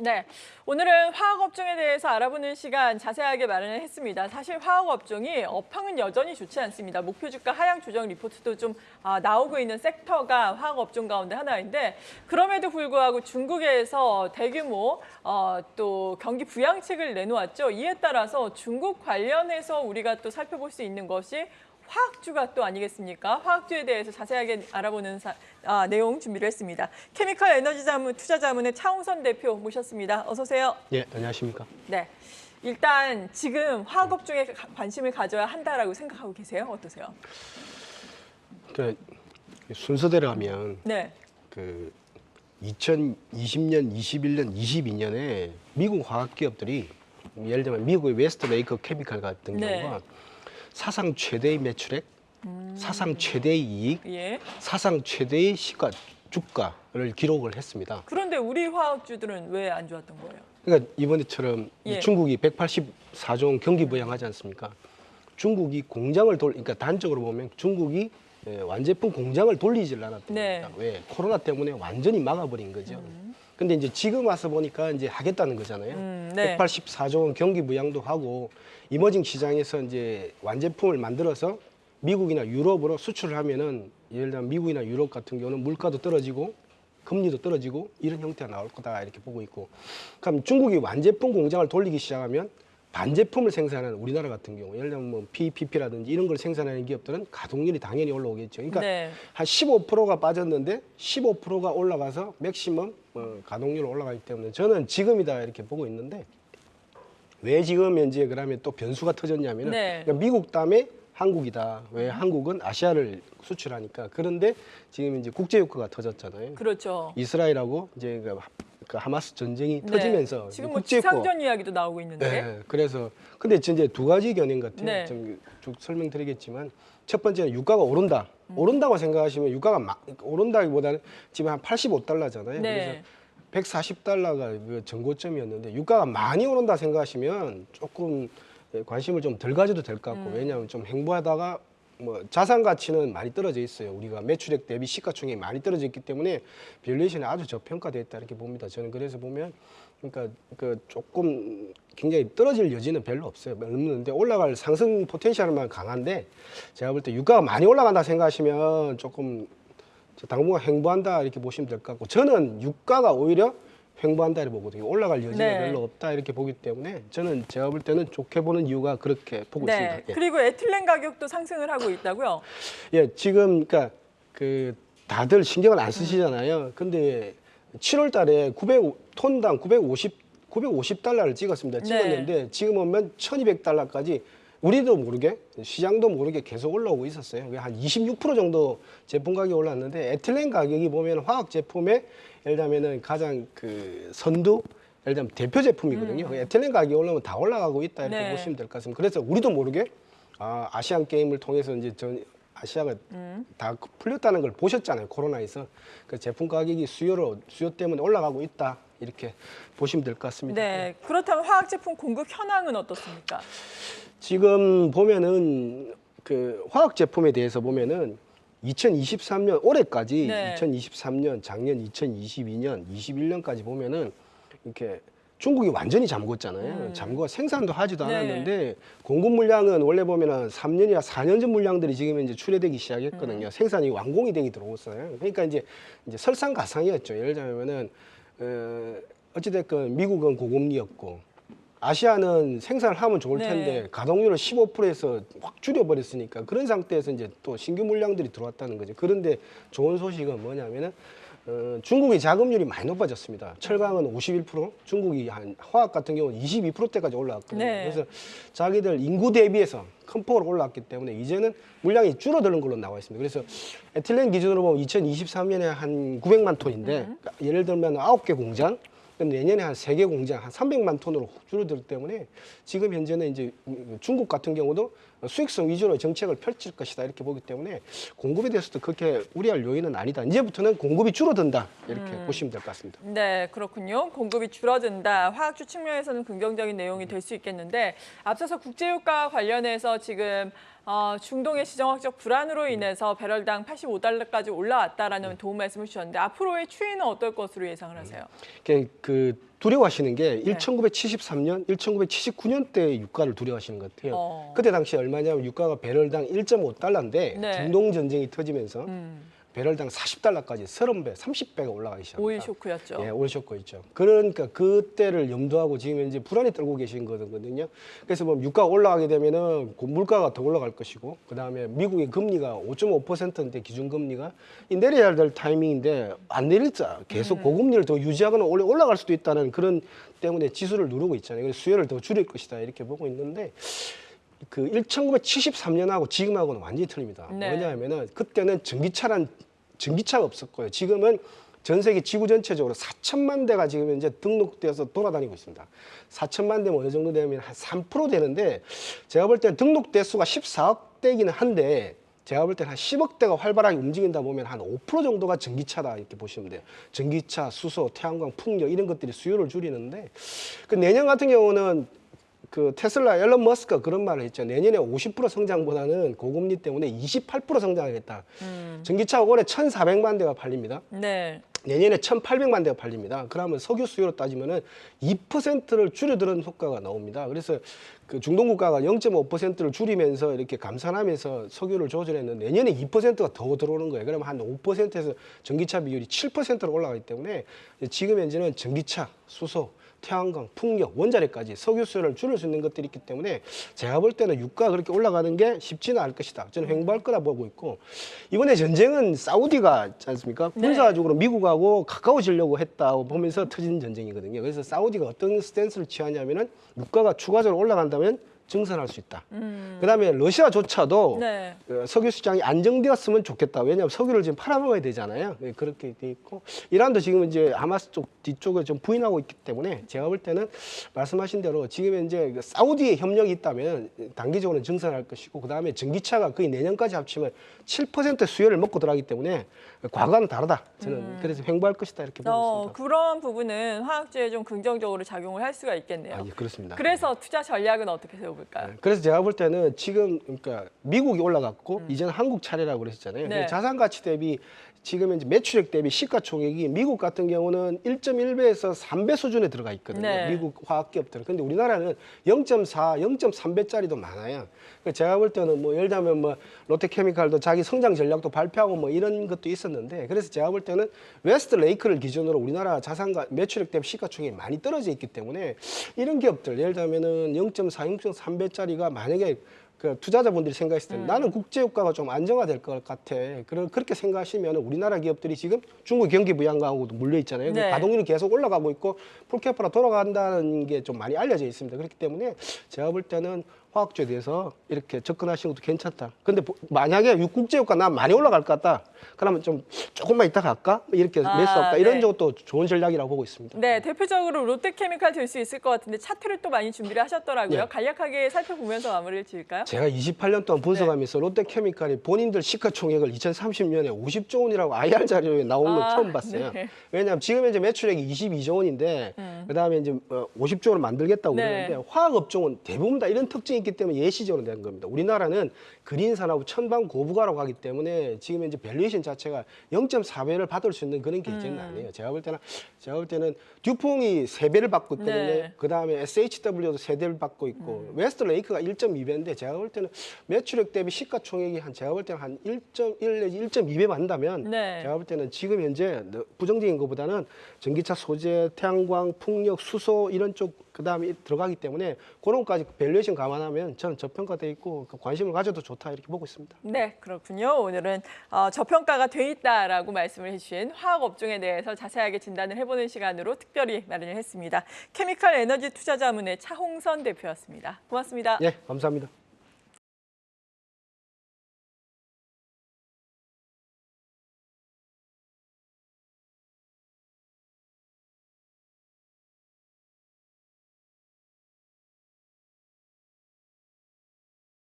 네, 오늘은 화학업종에 대해서 알아보는 시간 자세하게 마련을 했습니다. 사실 화학업종이 업황은 여전히 좋지 않습니다. 목표 주가 하향 조정 리포트도 좀 나오고 있는 섹터가 화학업종 가운데 하나인데 그럼에도 불구하고 중국에서 대규모 또 경기 부양책을 내놓았죠. 이에 따라서 중국 관련해서 우리가 또 살펴볼 수 있는 것이 화학주가 또 아니겠습니까? 화학주에 대해서 자세하게 알아보는 내용 준비를 했습니다. 케미컬 에너지 자문 투자자문의 차홍선 대표 모셨습니다. 어서 오세요. 네, 안녕하십니까? 네, 일단 지금 화학업종에 관심을 가져야 한다라고 생각하고 계세요? 어떠세요? 그 순서대로 하면 네, 2020년, 21년, 22년에 미국 화학기업들이 예를 들면 미국의 웨스트 레이크 케미칼 같은 네. 경우가 사상 최대의 매출액, 사상 최대의 이익, 예. 사상 최대의 주가를 기록을 했습니다. 그런데 우리 화학주들은 왜 안 좋았던 거예요? 그러니까 이번에처럼 예. 중국이 184조 원 경기 부양하지 않습니까? 중국이 그러니까 단적으로 보면 중국이 완제품 공장을 돌리질 않았던 네. 겁니다. 왜? 코로나 때문에 완전히 막아버린 거죠. 근데 이제 지금 와서 보니까 이제 하겠다는 거잖아요. 네. 184조 원 경기 부양도 하고 이머징 시장에서 이제 완제품을 만들어서 미국이나 유럽으로 수출을 하면은 예를 들면 미국이나 유럽 같은 경우는 물가도 떨어지고 금리도 떨어지고 이런 형태가 나올 거다 이렇게 보고 있고, 그럼 중국이 완제품 공장을 돌리기 시작하면 반제품을 생산하는 우리나라 같은 경우 예를 들면 뭐 PPP라든지 이런 걸 생산하는 기업들은 가동률이 당연히 올라오겠죠. 그러니까 네. 한 15%가 빠졌는데 15%가 올라가서 맥시멈 가동률 올라가기 때문에 저는 지금이다 이렇게 보고 있는데, 왜 지금 현재 그러면 또 변수가 터졌냐면은 네. 그러니까 미국 다음에 한국이다. 왜? 한국은 아시아를 수출하니까. 그런데 지금 이제 국제 효과가 터졌잖아요. 그렇죠. 이스라엘하고 이제 그 하마스 전쟁이 네. 터지면서 지금 뭐 국제 효과. 지상전 이야기도 나오고 있는데. 네. 그래서 근데 이제 두 가지 견해 같아요. 네. 좀 쭉 설명드리겠지만 첫 번째는 유가가 오른다. 오른다고 생각하시면 유가가 오른다기보다는 지금 한 85달러잖아요. 네. 그래서 140달러가 그 전고점이었는데 유가가 많이 오른다 생각하시면 조금 관심을 좀 덜 가져도 될 것 같고, 왜냐하면 좀 행보하다가 뭐 자산 가치는 많이 떨어져 있어요. 우리가 매출액 대비 시가총액이 많이 떨어져 있기 때문에 밸류에이션이 아주 저평가되어 있다 이렇게 봅니다. 저는 그래서 보면 그러니까 그 조금 굉장히 떨어질 여지는 별로 없는데 올라갈 상승 포텐셜만 강한데, 제가 볼 때 유가가 많이 올라간다 생각하시면 조금 당분간 횡보한다 이렇게 보시면 될 것 같고, 저는 유가가 오히려 횡보한다 이렇게 보거든요. 올라갈 여지가 네. 별로 없다 이렇게 보기 때문에 저는 제가 볼 때는 좋게 보는 이유가 그렇게 보고 네. 있습니다. 예. 그리고 에틸렌 가격도 상승을 하고 있다고요? 예, 지금 그러니까 그 다들 신경을 안 쓰시잖아요. 근데 7월 달에 톤당 950달러를 찍었습니다. 네. 찍었는데 지금 오면 1200달러까지 우리도 모르게 시장도 모르게 계속 올라오고 있었어요. 한 26% 정도 제품 가격이 올랐는데, 에틸렌 가격이 보면 화학 제품의 예를 들면은 가장 그 선두 예를 들면 대표 제품이거든요. 에틸렌 가격이 올라오면 다 올라가고 있다 이렇게 네. 보시면 될 것 같습니다. 그래서 우리도 모르게 아시안 게임을 통해서 이제 아시아가 다 풀렸다는 걸 보셨잖아요. 코로나에서. 그 제품 가격이 수요 때문에 올라가고 있다 이렇게 보시면 될 것 같습니다. 네. 그렇다면 화학 제품 공급 현황은 어떻습니까? 지금 보면은 그 화학 제품에 대해서 보면은 2023년 올해까지 네. 2023년, 작년 2022년, 21년까지 보면은 이렇게 중국이 완전히 잠궜잖아요. 잠궈 생산도 하지도 네. 않았는데 공급 물량은 원래 보면은 3년이나 4년 전 물량들이 지금 이제 출하되기 시작했거든요. 생산이 완공이 되기 들어왔어요. 그러니까 이제 설상가상이었죠. 예를 들면은 어찌됐건 미국은 고금리였고 아시아는 생산을 하면 좋을 텐데 네. 가동률을 15%에서 확 줄여버렸으니까 그런 상태에서 이제 또 신규 물량들이 들어왔다는 거죠. 그런데 좋은 소식은 뭐냐면은 중국의 자금률이 많이 높아졌습니다. 철강은 51%, 중국이 한 화학 같은 경우는 22%대까지 올라왔거든요. 네. 그래서 자기들 인구 대비해서 큰 폭으로 올라왔기 때문에 이제는 물량이 줄어드는 걸로 나와 있습니다. 그래서 에틸렌 기준으로 보면 2023년에 한 900만 톤인데 예를 들면 9개 공장, 내년에 한 3개 공장 한 300만 톤으로 줄어들기 때문에 지금 현재는 이제 중국 같은 경우도 수익성 위주로 정책을 펼칠 것이다 이렇게 보기 때문에 공급에 대해서도 그렇게 우려할 요인은 아니다. 이제부터는 공급이 줄어든다 이렇게 보시면 될 것 같습니다. 네, 그렇군요. 공급이 줄어든다. 화학주 측면에서는 긍정적인 내용이 될 수 있겠는데 앞서서 국제유가 관련해서 지금 중동의 지정학적 불안으로 인해서 배럴당 85달러까지 올라왔다라는 도움 말씀을 주셨는데 앞으로의 추이는 어떨 것으로 예상을 하세요? 그 두려워하시는 게 1973년, 1979년대 유가를 두려워하시는 것 같아요. 그때 당시 얼마냐면 유가가 배럴당 1.5달러인데 네. 중동 전쟁이 터지면서 배럴당 40달러까지 30배, 30배가 올라가기 시작합니다. 오일 쇼크였죠. 예, 오일 쇼크였죠. 그러니까 그때를 염두하고 지금 이제 불안이 떨고 계신 거거든요. 그래서 뭐 유가가 올라가게 되면은 물가가 더 올라갈 것이고, 그 다음에 미국의 금리가 5.5%인데 기준금리가 이 내려야 될 타이밍인데 안 내렸자 계속 고금리를 더 유지하거나 올라갈 수도 있다는 그런 때문에 지수를 누르고 있잖아요. 그래서 수요를 더 줄일 것이다 이렇게 보고 있는데. 그 1973년하고 지금하고는 완전히 틀립니다. 네. 뭐냐면은 그때는 전기차가 없었고요. 지금은 전 세계 지구 전체적으로 4천만 대가 지금 현재 등록되어서 돌아다니고 있습니다. 4천만 대면 어느 정도 되면 한 3% 되는데 제가 볼 때는 등록 대수가 14억 대이기는 한데 제가 볼 때는 한 10억 대가 활발하게 움직인다 보면 한 5% 정도가 전기차다 이렇게 보시면 돼요. 전기차, 수소, 태양광, 풍력 이런 것들이 수요를 줄이는데 그 내년 같은 경우는 그 테슬라 앨런 머스크가 그런 말을 했죠. 내년에 50% 성장보다는 고금리 때문에 28% 성장하겠다. 전기차가 올해 1,400만 대가 팔립니다. 네. 내년에 1,800만 대가 팔립니다. 그러면 석유 수요로 따지면은 2%를 줄여드는 효과가 나옵니다. 그래서 그 중동 국가가 0.5%를 줄이면서 이렇게 감산하면서 석유를 조절했는데 내년에 2%가 더 들어오는 거예요. 그러면 한 5%에서 전기차 비율이 7%로 올라가기 때문에 지금 현재는 전기차, 수소, 태양광, 풍력, 원자력까지 석유 수요를 줄일 수 있는 것들이 있기 때문에 제가 볼 때는 유가가 그렇게 올라가는 게 쉽지는 않을 것이다. 저는 횡보할 거라 보고 있고 이번에 전쟁은 사우디가 있지 않습니까? 네. 군사적으로 미국하고 가까워지려고 했다고 보면서 터진 전쟁이거든요. 그래서 사우디가 어떤 스탠스를 취하냐면은 유가가 추가적으로 올라간다면 증산할 수 있다. 그다음에 러시아조차도 네. 석유 시장이 안정되었으면 좋겠다. 왜냐하면 석유를 지금 팔아먹어야 되잖아요. 그렇게 돼 있고 이란도 지금 이제 하마스 쪽 뒤쪽에 좀 부인하고 있기 때문에 제가 볼 때는 말씀하신 대로 지금 이제 사우디의 협력이 있다면 단기적으로는 증산할 것이고 그다음에 전기차가 거의 내년까지 합치면 7% 수요를 먹고 들어가기 때문에 과거와는 다르다. 저는 그래서 횡보할 것이다 이렇게 보고 있습니다. 그런 부분은 화학주에 좀 긍정적으로 작용을 할 수가 있겠네요. 아, 예, 그렇습니다. 그래서 투자 전략은 어떻게 세워볼까요? 그래서 제가 볼 때는 지금 그러니까 미국이 올라갔고 이제는 한국 차례라고 그랬잖아요. 네. 자산 가치 대비 지금 이제 매출액 대비 시가총액이 미국 같은 경우는 1.1배에서 3배 수준에 들어가 있거든요. 네. 미국 화학기업들은. 근데 우리나라는 0.4, 0.3배짜리도 많아요. 그러니까 제가 볼 때는 뭐 예를 들면 뭐 롯데케미칼도 자기 성장 전략도 발표하고 뭐 이런 것도 있었는데 그래서 제가 볼 때는 웨스트레이크를 기준으로 우리나라 자산가 매출액 대비 시가총액이 많이 떨어져 있기 때문에 이런 기업들 예를 들면은 0.4, 0.3배짜리가 만약에 그 투자자분들이 생각했을 때 나는 국제유가가 좀 안정화될 것 같아. 그렇게 생각하시면 우리나라 기업들이 지금 중국 경기 부양강하고도 물려 있잖아요. 네. 가동률이 계속 올라가고 있고 풀캐파로 돌아간다는 게 좀 많이 알려져 있습니다. 그렇기 때문에 제가 볼 때는 화학주에 대해서 이렇게 접근하시는 것도 괜찮다. 근데 만약에 국제유가 나 많이 올라갈 것 같다. 그러면 좀 조금만 이따 갈까? 이렇게 매수 없다. 이런 네. 쪽도 좋은 전략이라고 보고 있습니다. 네, 대표적으로 롯데케미칼 들 수 있을 것 같은데 차트를 또 많이 준비를 하셨더라고요. 네. 간략하게 살펴보면서 마무리를 지을까요? 제가 28년 동안 분석하면서 롯데케미칼이 본인들 시가총액을 2030년에 50조 원이라고 IR 자료에 나온 걸 처음 봤어요. 네. 왜냐하면 지금 현재 매출액이 22조 원인데 그다음에 이제 50조 원을 만들겠다고 네. 그러는데 화학업종은 대부분 다 이런 특징이 있기 때문에 예시적으로 된 겁니다. 우리나라는 그린산하고 천방 고부가라고 하기 때문에 지금 현재 밸류에이션 자체가 0.4배를 받을 수 있는 그런 계제는 아니에요. 제가 볼 때는 듀퐁이 3배를 받고 있거든요. 네. 그다음에 SHW도 3배를 받고 있고 웨스트레이크가 1.2배인데 제가 볼 때는 매출액 대비 시가총액이 제가 볼 때는 한 1.1 내지 1.2배 받는다면 네. 제가 볼 때는 지금 현재 부정적인 것보다는 전기차 소재, 태양광, 풍력, 수소 이런 쪽 그다음에 들어가기 때문에 그런 것까지 밸류에이션 감안하면 저는 저평가돼 있고 관심을 가져도 좋다 이렇게 보고 있습니다. 네, 그렇군요. 오늘은 저평가가 돼 있다라고 말씀을 해주신 화학 업종에 대해서 자세하게 진단을 해보는 시간으로 특별히 마련을 했습니다. 케미칼 에너지 투자자문의 차홍선 대표였습니다. 고맙습니다. 예, 감사합니다.